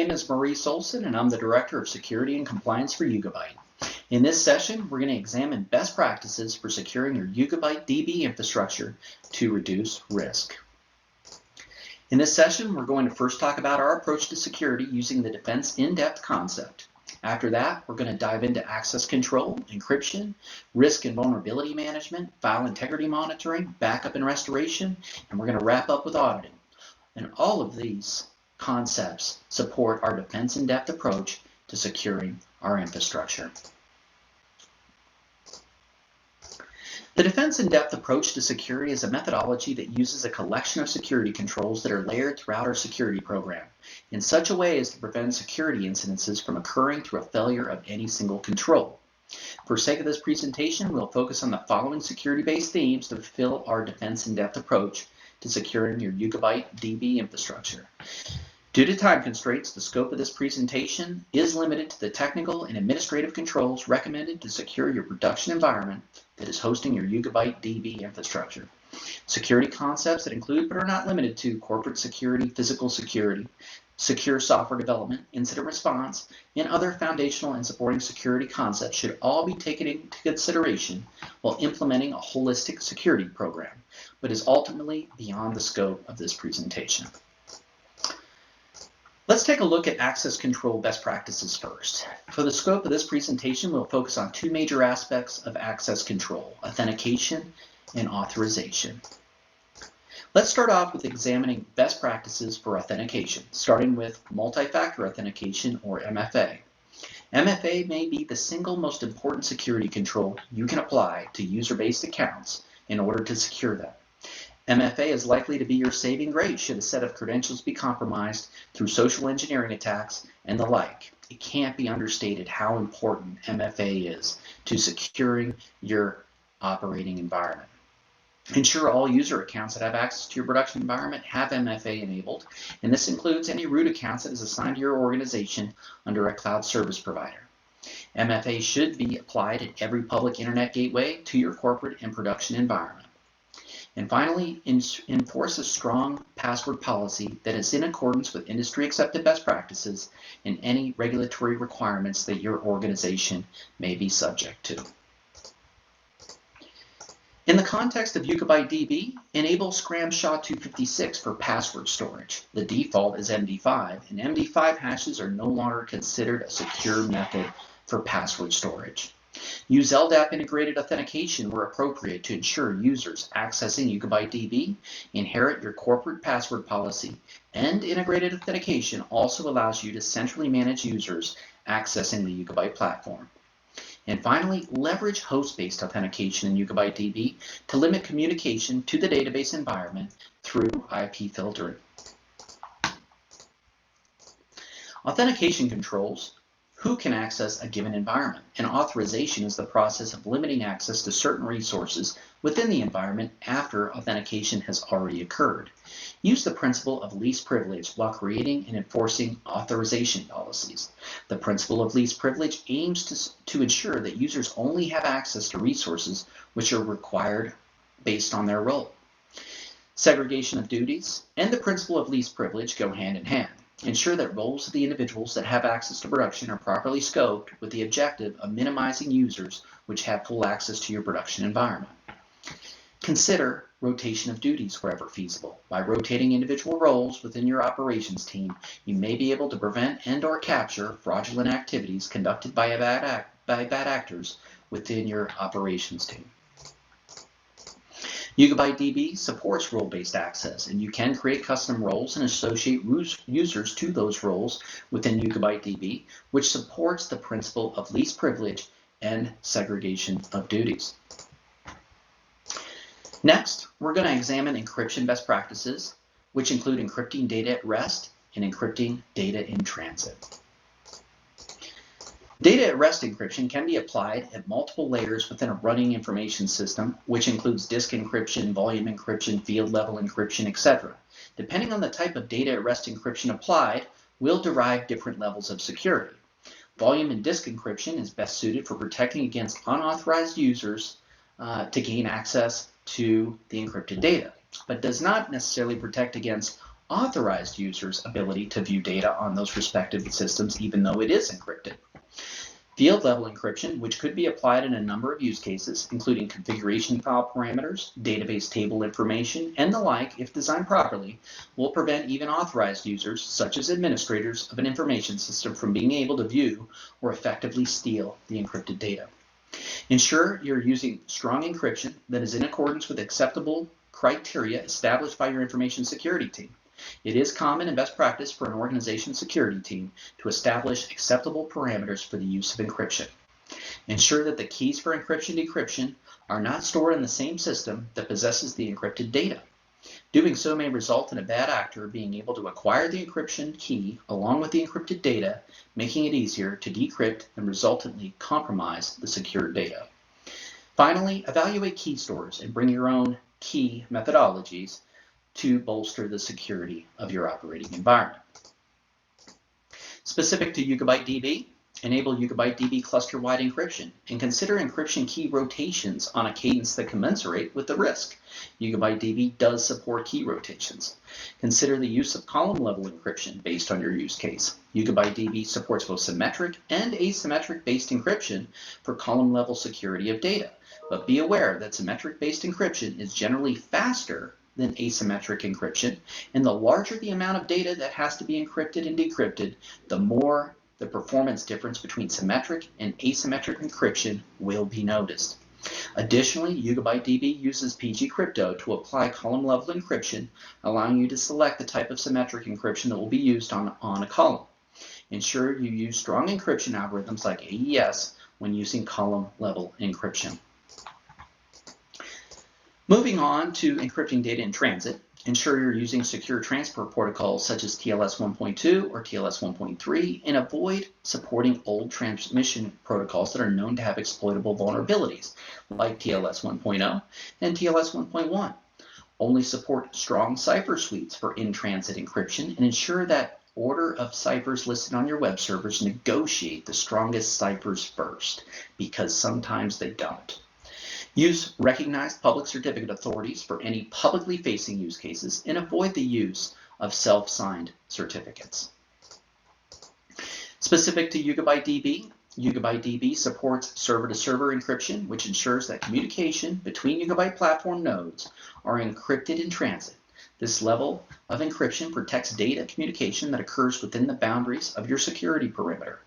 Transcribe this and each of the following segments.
name is Maurice Olson, and I'm the Director of Security and Compliance for Yugabyte. In this session, we're going to examine best practices for securing your YugabyteDB infrastructure to reduce risk. In this session, we're going to first talk about our approach to security using the defense in-depth concept. After that, we're going to dive into access control, encryption, risk and vulnerability management, file integrity monitoring, backup and restoration, and we're going to wrap up with auditing. And all of these concepts support our defense in-depth approach to securing our infrastructure. The defense in-depth approach to security is a methodology that uses a collection of security controls that are layered throughout our security program in such a way as to prevent security incidences from occurring through a failure of any single control. For sake of this presentation, we'll focus on the following security-based themes to fulfill our defense in-depth approach to securing your YugabyteDB infrastructure. Due to time constraints, the scope of this presentation is limited to the technical and administrative controls recommended to secure your production environment that is hosting your YugabyteDB infrastructure. Security concepts that include but are not limited to corporate security, physical security, secure software development, incident response, and other foundational and supporting security concepts should all be taken into consideration while implementing a holistic security program, but is ultimately beyond the scope of this presentation. Let's take a look at access control best practices first. For the scope of this presentation, we'll focus on two major aspects of access control: authentication and authorization. Let's start off with examining best practices for authentication, starting with multi-factor authentication, or MFA. MFA may be the single most important security control you can apply to user-based accounts in order to secure them. MFA is likely to be your saving grace should a set of credentials be compromised through social engineering attacks and the like. It can't be understated how important MFA is to securing your operating environment. Ensure all user accounts that have access to your production environment have MFA enabled, and this includes any root accounts that is assigned to your organization under a cloud service provider. MFA should be applied at every public internet gateway to your corporate and production environment. And finally, enforce a strong password policy that is in accordance with industry-accepted best practices and any regulatory requirements that your organization may be subject to. In the context of YugabyteDB, enable Scram SHA-256 for password storage. The default is MD5, and MD5 hashes are no longer considered a secure method for password storage. Use LDAP integrated authentication where appropriate to ensure users accessing YugabyteDB inherit your corporate password policy, and integrated authentication also allows you to centrally manage users accessing the Yugabyte platform. And finally, leverage host-based authentication in YugabyteDB to limit communication to the database environment through IP filtering. Authentication controls who can access a given environment, and authorization is the process of limiting access to certain resources within the environment after authentication has already occurred. Use the principle of least privilege while creating and enforcing authorization policies. The principle of least privilege aims to ensure that users only have access to resources which are required based on their role. Segregation of duties and the principle of least privilege go hand in hand. Ensure that roles of the individuals that have access to production are properly scoped with the objective of minimizing users which have full access to your production environment. Consider rotation of duties wherever feasible. By rotating individual roles within your operations team, you may be able to prevent and/or capture fraudulent activities conducted by bad actors within your operations team. YugabyteDB supports role-based access, and you can create custom roles and associate users to those roles within YugabyteDB, which supports the principle of least privilege and segregation of duties. Next, we're going to examine encryption best practices, which include encrypting data at rest and encrypting data in transit. Data at rest encryption can be applied at multiple layers within a running information system, which includes disk encryption, volume encryption, field level encryption, etc. Depending on the type of data at rest encryption applied, will derive different levels of security. Volume and disk encryption is best suited for protecting against unauthorized users to gain access to the encrypted data, but does not necessarily protect against authorized users' ability to view data on those respective systems even though it is encrypted. Field-level encryption, which could be applied in a number of use cases, including configuration file parameters, database table information, and the like, if designed properly, will prevent even authorized users, such as administrators of an information system, from being able to view or effectively steal the encrypted data. Ensure you're using strong encryption that is in accordance with acceptable criteria established by your information security team. It is common and best practice for an organization's security team to establish acceptable parameters for the use of encryption. Ensure that the keys for encryption and decryption are not stored in the same system that possesses the encrypted data. Doing so may result in a bad actor being able to acquire the encryption key along with the encrypted data, making it easier to decrypt and resultantly compromise the secured data. Finally, evaluate key stores and bring your own key methodologies to bolster the security of your operating environment. Specific to YugabyteDB, enable YugabyteDB cluster-wide encryption and consider encryption key rotations on a cadence that commensurate with the risk. YugabyteDB does support key rotations. Consider the use of column-level encryption based on your use case. YugabyteDB supports both symmetric and asymmetric-based encryption for column-level security of data, but be aware that symmetric-based encryption is generally faster than asymmetric encryption, and the larger the amount of data that has to be encrypted and decrypted, the more the performance difference between symmetric and asymmetric encryption will be noticed. Additionally, YugabyteDB uses PG crypto to apply column-level encryption, allowing you to select the type of symmetric encryption that will be used on a column. Ensure you use strong encryption algorithms like AES when using column-level encryption. Moving on to encrypting data in transit, ensure you're using secure transport protocols such as TLS 1.2 or TLS 1.3 and avoid supporting old transmission protocols that are known to have exploitable vulnerabilities like TLS 1.0 and TLS 1.1. Only support strong cipher suites for in-transit encryption and ensure that order of ciphers listed on your web servers negotiate the strongest ciphers first, because sometimes they don't. Use recognized public certificate authorities for any publicly facing use cases and avoid the use of self-signed certificates. Specific to YugabyteDB, YugabyteDB supports server-to-server encryption, which ensures that communication between Yugabyte platform nodes are encrypted in transit. This level of encryption protects data communication that occurs within the boundaries of your security perimeter.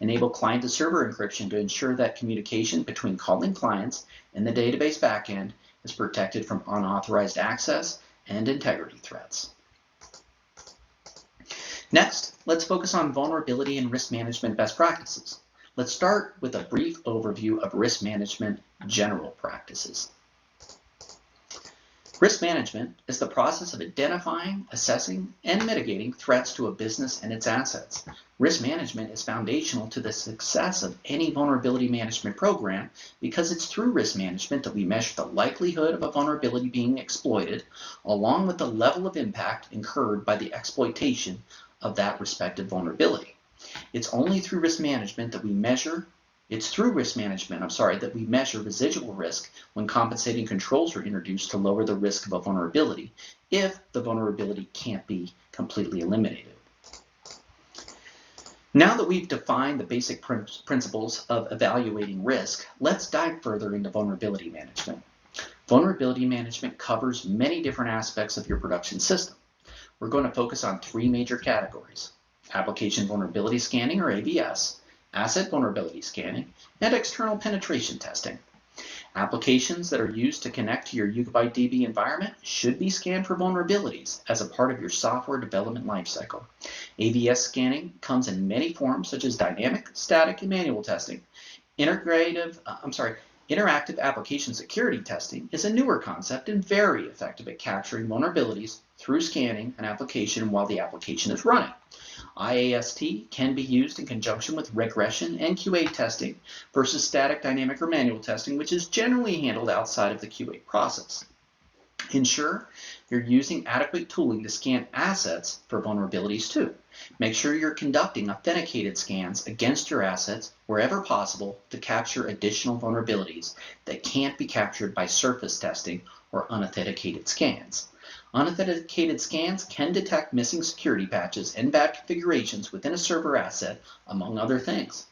Enable client-to-server encryption to ensure that communication between calling clients and the database backend is protected from unauthorized access and integrity threats. Next, let's focus on vulnerability and risk management best practices. Let's start with a brief overview of risk management general practices. Risk management is the process of identifying, assessing, and mitigating threats to a business and its assets. Risk management is foundational to the success of any vulnerability management program because it's through risk management that we measure the likelihood of a vulnerability being exploited, along with the level of impact incurred by the exploitation of that respective vulnerability. It's through risk management that we measure residual risk when compensating controls are introduced to lower the risk of a vulnerability if the vulnerability can't be completely eliminated. Now that we've defined the basic principles of evaluating risk, let's dive further into vulnerability management. Vulnerability management covers many different aspects of your production system. We're going to focus on three major categories: application vulnerability scanning, or AVS, asset vulnerability scanning, and external penetration testing. Applications that are used to connect to your YugabyteDB environment should be scanned for vulnerabilities as a part of your software development lifecycle. AVS scanning comes in many forms such as dynamic, static, and manual testing. Interactive application security testing is a newer concept and very effective at capturing vulnerabilities through scanning an application while the application is running. IAST can be used in conjunction with regression and QA testing versus static, dynamic, or manual testing, which is generally handled outside of the QA process. Ensure you're using adequate tooling to scan assets for vulnerabilities too. Make sure you're conducting authenticated scans against your assets wherever possible to capture additional vulnerabilities that can't be captured by surface testing or unauthenticated scans. Unauthenticated scans can detect missing security patches and bad configurations within a server asset, among other things.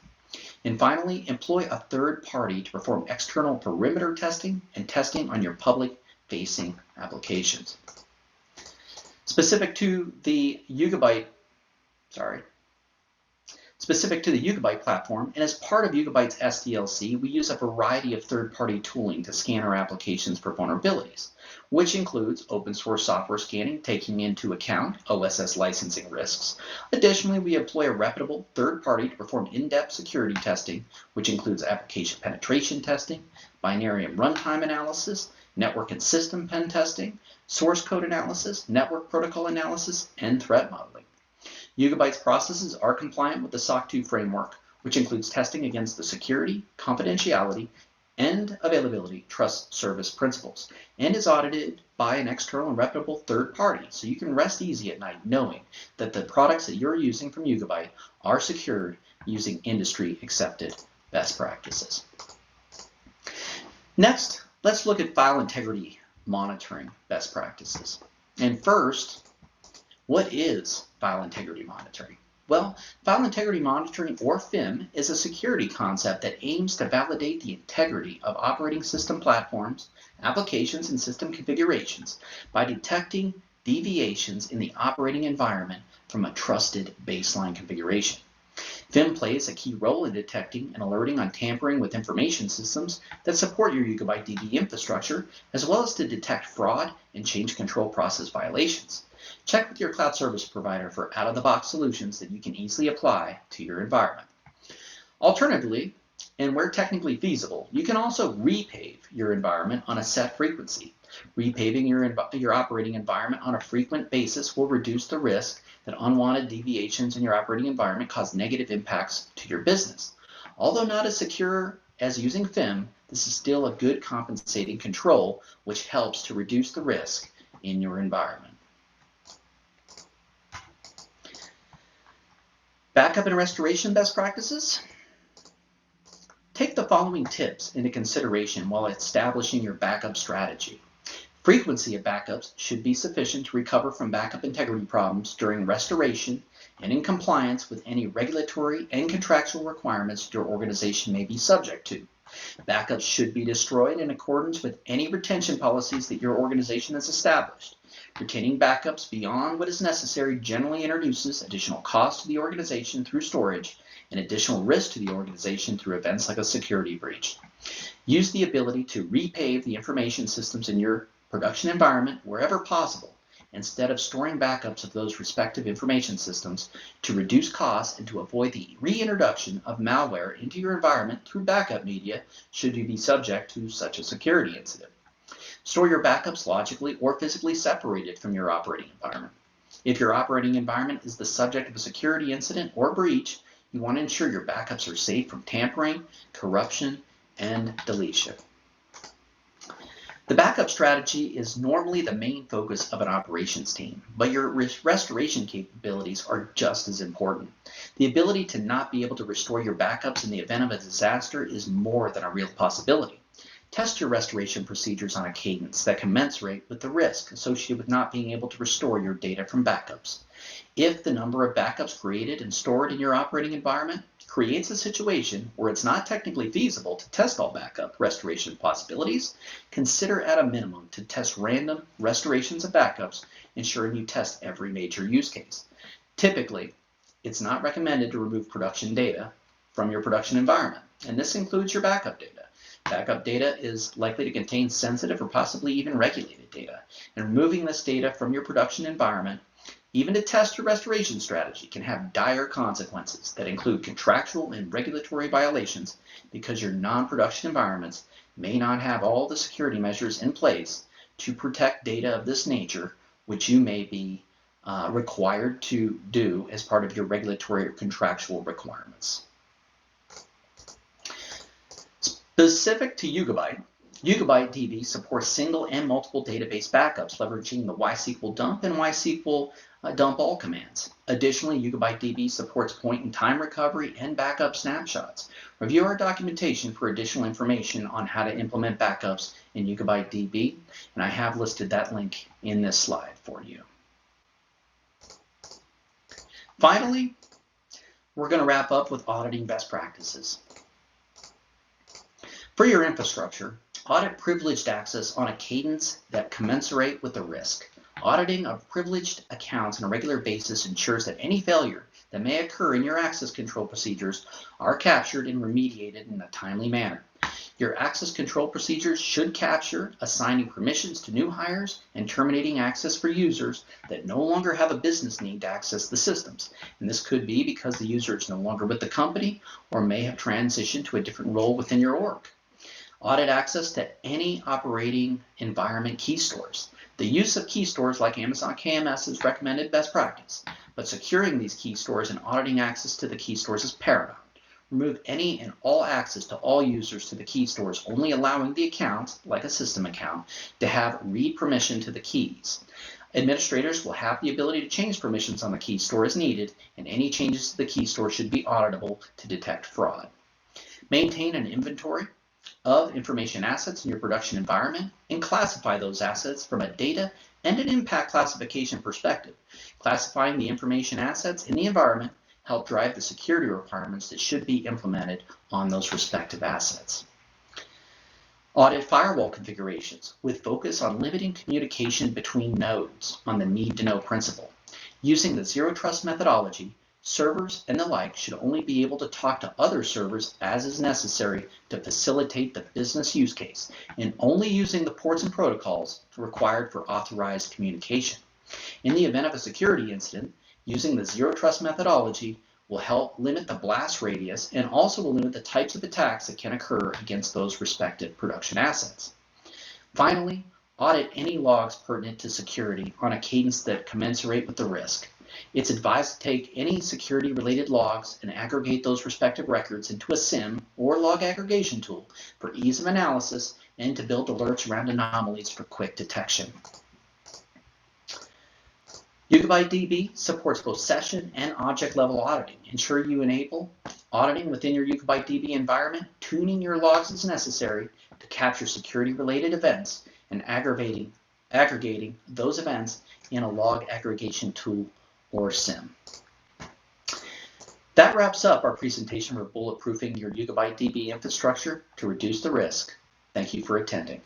And finally, employ a third party to perform external perimeter testing and testing on your public-facing applications. Specific to the Yugabyte platform, and as part of Yugabyte's SDLC, we use a variety of third-party tooling to scan our applications for vulnerabilities, which includes open source software scanning, taking into account OSS licensing risks. Additionally, we employ a reputable third party to perform in-depth security testing, which includes application penetration testing, binary and runtime analysis, network and system pen testing, source code analysis, network protocol analysis, and threat modeling. Yugabyte's processes are compliant with the SOC 2 framework, which includes testing against the security, confidentiality, and availability trust service principles, and is audited by an external and reputable third party, so you can rest easy at night knowing that the products that you're using from Yugabyte are secured using industry-accepted best practices. Next, let's look at file integrity monitoring best practices. And first, what is file integrity monitoring? Well, file integrity monitoring, or FIM, is a security concept that aims to validate the integrity of operating system platforms, applications, and system configurations by detecting deviations in the operating environment from a trusted baseline configuration. FIM plays a key role in detecting and alerting on tampering with information systems that support your YugabyteDB infrastructure, as well as to detect fraud and change control process violations. Check with your cloud service provider for out-of-the-box solutions that you can easily apply to your environment. Alternatively, and where technically feasible, you can also repave your environment on a set frequency. Repaving your operating environment on a frequent basis will reduce the risk that unwanted deviations in your operating environment cause negative impacts to your business. Although not as secure as using FIM, this is still a good compensating control which helps to reduce the risk in your environment. Backup and restoration best practices. Take the following tips into consideration while establishing your backup strategy. Frequency of backups should be sufficient to recover from backup integrity problems during restoration and in compliance with any regulatory and contractual requirements your organization may be subject to. Backups should be destroyed in accordance with any retention policies that your organization has established. Retaining backups beyond what is necessary generally introduces additional cost to the organization through storage and additional risk to the organization through events like a security breach. Use the ability to repave the information systems in your production environment wherever possible, instead of storing backups of those respective information systems to reduce costs and to avoid the reintroduction of malware into your environment through backup media should you be subject to such a security incident. Store your backups logically or physically separated from your operating environment. If your operating environment is the subject of a security incident or breach, you want to ensure your backups are safe from tampering, corruption, and deletion. The backup strategy is normally the main focus of an operations team, but your restoration capabilities are just as important. The ability to not be able to restore your backups in the event of a disaster is more than a real possibility. Test your restoration procedures on a cadence that commensurate with the risk associated with not being able to restore your data from backups. If the number of backups created and stored in your operating environment creates a situation where it's not technically feasible to test all backup restoration possibilities, consider at a minimum to test random restorations of backups, ensuring you test every major use case. Typically, it's not recommended to remove production data from your production environment, and this includes your backup data. Backup data is likely to contain sensitive or possibly even regulated data, and removing this data from your production environment, even to test your restoration strategy, can have dire consequences that include contractual and regulatory violations because your non-production environments may not have all the security measures in place to protect data of this nature, which you may be required to do as part of your regulatory or contractual requirements. Specific to Yugabyte, YugabyteDB supports single and multiple database backups, leveraging the YSQL dump and YSQL dump all commands. Additionally, YugabyteDB supports point-in-time recovery and backup snapshots. Review our documentation for additional information on how to implement backups in YugabyteDB, and I have listed that link in this slide for you. Finally, we're going to wrap up with auditing best practices. For your infrastructure, audit privileged access on a cadence that commensurate with the risk. Auditing of privileged accounts on a regular basis ensures that any failure that may occur in your access control procedures are captured and remediated in a timely manner. Your access control procedures should capture assigning permissions to new hires and terminating access for users that no longer have a business need to access the systems. And this could be because the user is no longer with the company or may have transitioned to a different role within your org. Audit access to any operating environment key stores. The use of key stores like Amazon KMS is recommended best practice, but securing these key stores and auditing access to the key stores is paramount. Remove any and all access to all users to the key stores, only allowing the account, like a system account, to have read permission to the keys. Administrators will have the ability to change permissions on the key store as needed, and any changes to the key store should be auditable to detect fraud. Maintain an inventory of information assets in your production environment and classify those assets from a data and an impact classification perspective. Classifying the information assets in the environment help drive the security requirements that should be implemented on those respective assets. Audit firewall configurations with focus on limiting communication between nodes on the need-to-know principle. Using the zero trust methodology, servers and the like should only be able to talk to other servers as is necessary to facilitate the business use case, and only using the ports and protocols required for authorized communication. In the event of a security incident, using the zero trust methodology will help limit the blast radius and also will limit the types of attacks that can occur against those respective production assets. Finally, audit any logs pertinent to security on a cadence that commensurate with the risk. It's advised to take any security-related logs and aggregate those respective records into a SIM or log aggregation tool for ease of analysis and to build alerts around anomalies for quick detection. YugabyteDB supports both session and object-level auditing. Ensure you enable auditing within your YugabyteDB environment, tuning your logs as necessary to capture security-related events and aggregating those events in a log aggregation tool or SIM. That wraps up our presentation for bulletproofing your YugabyteDB infrastructure to reduce the risk. Thank you for attending.